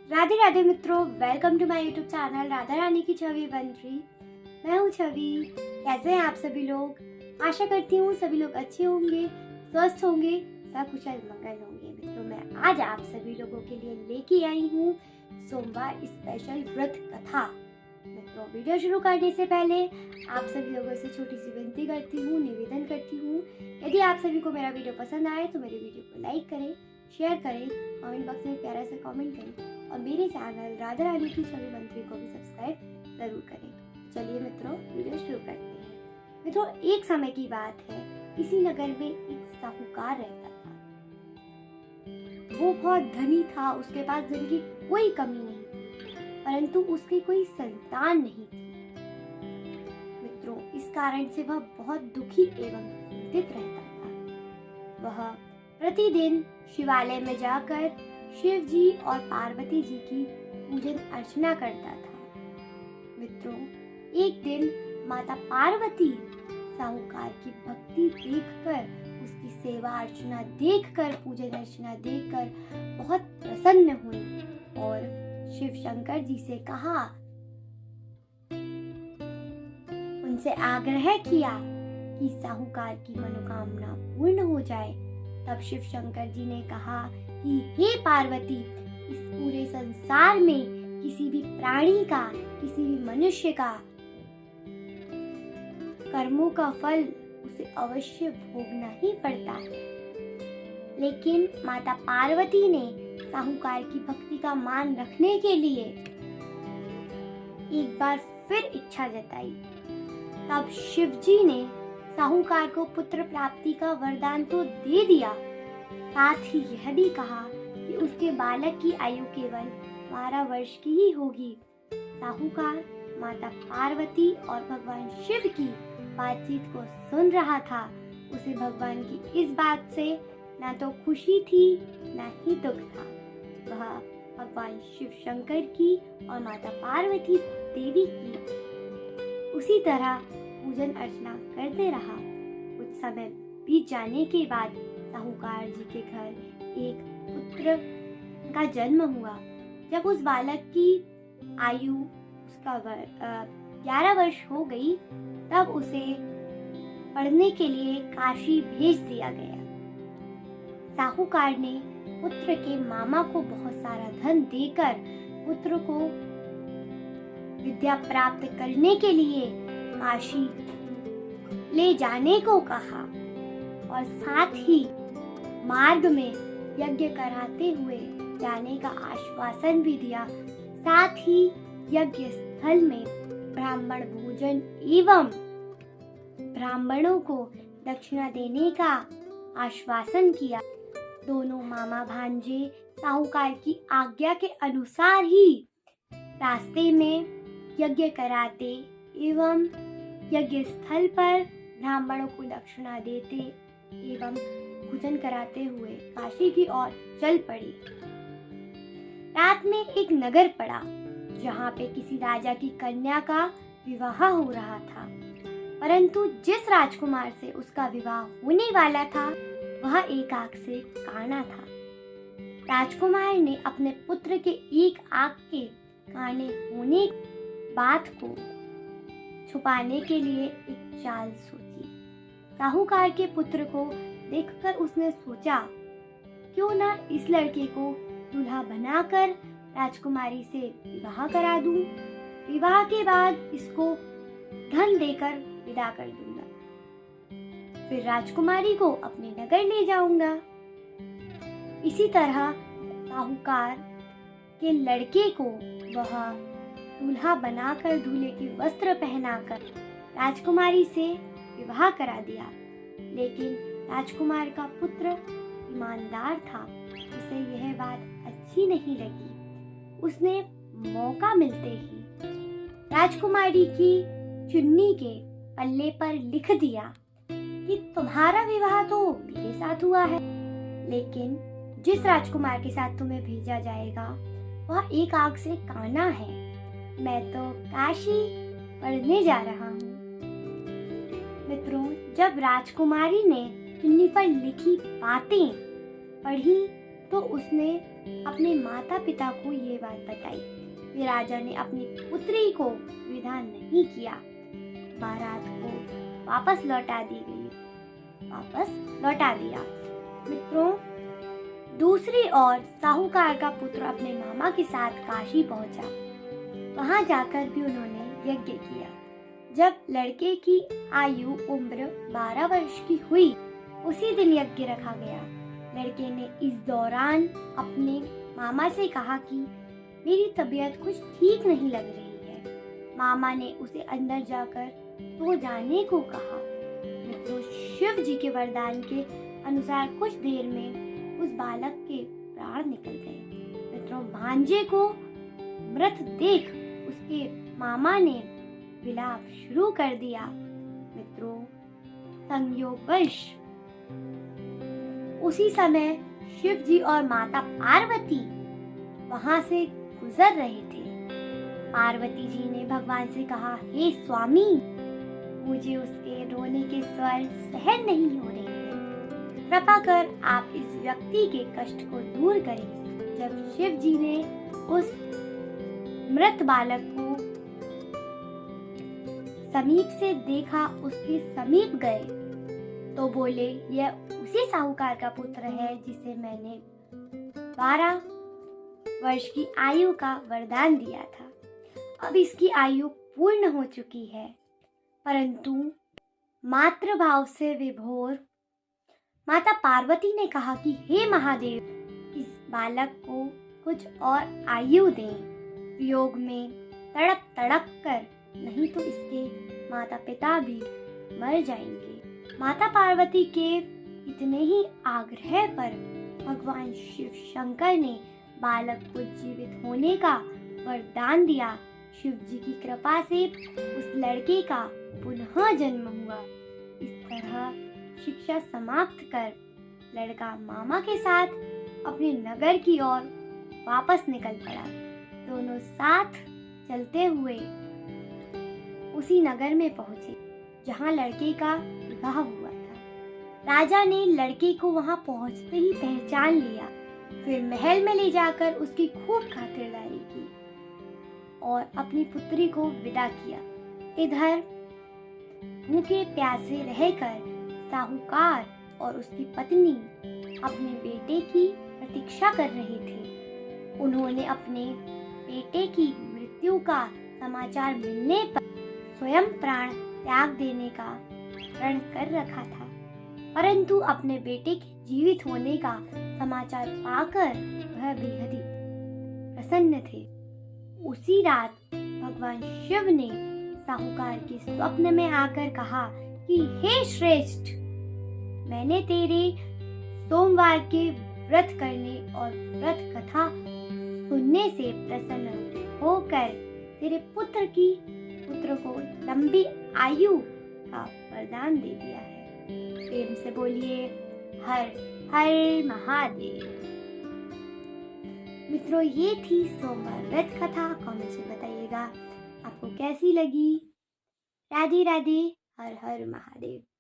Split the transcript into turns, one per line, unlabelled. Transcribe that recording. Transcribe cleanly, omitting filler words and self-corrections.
राधे राधे मित्रों, welcome to my YouTube channel Radha Rani की छवि 13। मैं हूँ छवि। कैसे हैं आप सभी लोग? आशा करती हूँ सभी लोग अच्छे होंगे, स्वस्थ होंगे, सकुशल मंगल होंगे। मित्रों, मैं आज आप सभी लोगों के लिए लेके आई हूँ सोमवार स्पेशल व्रत कथा। मित्रों, वीडियो शुरू करने से पहले आप सभी लोगों से छोटी सी विनती करती हूँ, निवेदन करती हूँ, यदि आप सभी को मेरा वीडियो पसंद आए तो मेरे वीडियो को लाइक करें, शेयर करें, कमेंट बॉक्स में प्यारा सा कमेंट करें और मेरे चैनल राधा रानी की छवि 13 को भी सब्सक्राइब जरूर करें। चलिए मित्रों, वीडियो शुरू करते हैं। मित्रों, एक समय की बात है, किसी नगर में एक साहूकार रहता था। वो बहुत धनी था, उसके पास धन की कोई कमी नहीं थी, परंतु उसकी कोई संतान नहीं थी। मित्रों, इस कारण से वह बहुत दुखी एवं चिंतित रहता था। वह प्रतिदिन शिवालय में जाकर शिव जी और पार्वती जी की पूजन अर्चना करता था। मित्रों, एक दिन माता पार्वती साहूकार की भक्ति देखकर, उसकी सेवा अर्चना देखकर, पूजन अर्चना देखकर बहुत प्रसन्न हुई और शिव शंकर जी से कहा, उनसे आग्रह किया कि साहूकार की मनोकामना पूर्ण हो जाए। तब शिव शंकर जी ने कहा कि हे पार्वती, इस पूरे संसार में किसी भी प्राणी का, किसी भी मनुष्य का कर्मों का फल उसे अवश्य भोगना ही पड़ता है। लेकिन माता पार्वती ने साहूकार की भक्ति का मान रखने के लिए एक बार फिर इच्छा जताई। तब शिव जी ने साहूकार को पुत्र प्राप्ति का वरदान तो दे दिया, साथ ही यह भी कहा कि उसके बालक की आयु केवल 12 वर्ष की ही होगी। साहूकार माता पार्वती और भगवान शिव की बातचीत को सुन रहा था। उसे भगवान की इस बात से ना तो खुशी थी, ना ही दुख था। वह भगवान शिव शंकर की और माता पार्वती देवी की उसी तरह पूजन अर्चना करते रहा। कुछ समय बीत जाने के बाद साहूकार जी के घर एक पुत्र का जन्म हुआ। जब उस बालक की आयु उसका 11 वर्ष हो गई, तब उसे पढ़ने के लिए काशी भेज दिया गया। साहूकार ने पुत्र के मामा को बहुत सारा धन देकर पुत्र को विद्या प्राप्त करने के लिए काशी ले जाने को कहा और साथ ही मार्ग में यज्ञ कराते हुए जाने का आश्वासन भी दिया। साथ ही यज्ञ स्थल में ब्राह्मण भोजन एवं ब्राह्मणों को दक्षिणा देने का आश्वासन किया। दोनों मामा भांजे साहूकार की आज्ञा के अनुसार ही रास्ते में यज्ञ कराते एवं यज्ञ स्थल पर ब्राह्मणों को दक्षिणा देते एवं भोजन कराते हुए काशी की ओर चल पड़ी। रात में एक नगर पड़ा जहाँ पे किसी राजा की कन्या का विवाह हो रहा था, परंतु जिस राजकुमार से उसका विवाह होने वाला था वह एक आंख से काना था। राजकुमार ने अपने पुत्र के एक आंख के काने होने बात को छुपाने के लिए एक चाल सोची। साहूकार के पुत्र को देखकर उसने सोचा, क्यों ना इस लड़के को दूल्हा बनाकर राजकुमारी से विवाह करा दूं। विवाह के बाद इसको धन देकर विदा कर दूंगा, फिर राजकुमारी को अपने नगर ले जाऊंगा। इसी तरह साहूकार के लड़के को वह दूल्हा बनाकर, दूल्हे के वस्त्र पहनाकर राजकुमारी से विवाह करा दिया। लेकिन राजकुमार का पुत्र ईमानदार था, उसे यह बात अच्छी नहीं लगी। उसने मौका मिलते ही राजकुमारी की चुन्नी के पल्ले पर लिख दिया कि तुम्हारा विवाह तो मेरे साथ हुआ है, लेकिन जिस राजकुमार के साथ तुम्हें भेजा जाएगा वह एक आंख से काना है। मैं तो काशी पढ़ने जा रहा हूँ। मित्रों, जब राजकुमारी ने चुन्नी पर लिखी बातें पढ़ी तो उसने अपने माता पिता को ये बात बताई। फिर राजा ने अपनी पुत्री को विदा नहीं किया। बारात को वापस लौटा दिया। मित्रों, दूसरी ओर साहूकार का पुत्र अपने मामा के साथ काशी पहुंचा। वहां जाकर भी उन्होंने यज्ञ किया। जब लड़के की आयु उम्र 12 वर्ष की हुई, उसी दिन यज्ञ रखा गया। लड़के ने इस दौरान अपने मामा से कहा कि मेरी तबीयत कुछ ठीक नहीं लग रही है। मामा ने उसे अंदर जाकर सो जाने को कहा। मित्रों, शिव जी के वरदान के अनुसार कुछ देर में उस बालक के प्राण निकल गए। मित्रों, भांजे को मृत देख उसके मामा ने विलाप शुरू कर दिया। मित्रों, संयोगवश उसी समय शिव जी और माता पार्वती वहां से गुजर रहे थे। पार्वती जी ने भगवान से कहा, हे स्वामी, मुझे उसके रोने के स्वर सहन नहीं हो रहे हैं। कृपा कर आप इस व्यक्ति के कष्ट को दूर करें। जब शिव जी ने उस मृत बालक को समीप से देखा, उसके समीप गए तो बोले, यह उसी साहूकार का पुत्र है जिसे मैंने 12 वर्ष की आयु का वरदान दिया था। अब इसकी आयु पूर्ण हो चुकी है, परंतु मातृभाव से विभोर माता पार्वती ने कहा कि हे महादेव, इस बालक को कुछ और आयु दें। वियोग में तड़प तड़प कर, नहीं तो इसके माता पिता भी मर जाएंगे। माता पार्वती के इतने ही आग्रह पर भगवान शिव शंकर ने बालक को जीवित होने का वरदान दिया। शिव जी की कृपा से उस लड़के का पुनः जन्म हुआ। इस तरह शिक्षा समाप्त कर लड़का मामा के साथ अपने नगर की ओर वापस निकल पड़ा। दोनों साथ चलते हुए उसी नगर में पहुंचे जहां लड़के का विवाह हुआ था। राजा ने लड़के को वहां पहुंचते ही पहचान लिया। फिर महल में ले जाकर उसकी खूब खातिरदारी की और अपनी पुत्री को विदा किया। इधर भूखे प्यासे रहकर साहूकार और उसकी पत्नी अपने बेटे की प्रतीक्षा कर रहे थे। उन्होंने अपने बेटे की मृत्यु का समाचार मिलने पर स्वयं प्राण त्याग देने का प्रण कर रखा था, परंतु अपने बेटे के जीवित होने का समाचार पाकर वह बेहद ही प्रसन्न थे। उसी रात भगवान शिव ने साहूकार के स्वप्न में आकर कहा कि हे श्रेष्ठ, मैंने तेरे सोमवार के व्रत करने और व्रत कथा सुनने से प्रसन्न होकर तेरे पुत्र को लंबी आयु का वरदान दे दिया है। प्रेम से बोलिए हर हर महादेव। मित्रों, ये थी सोमवार व्रत कथा। कमेंट से बताइएगा आपको कैसी लगी। राधे राधे, हर हर महादेव।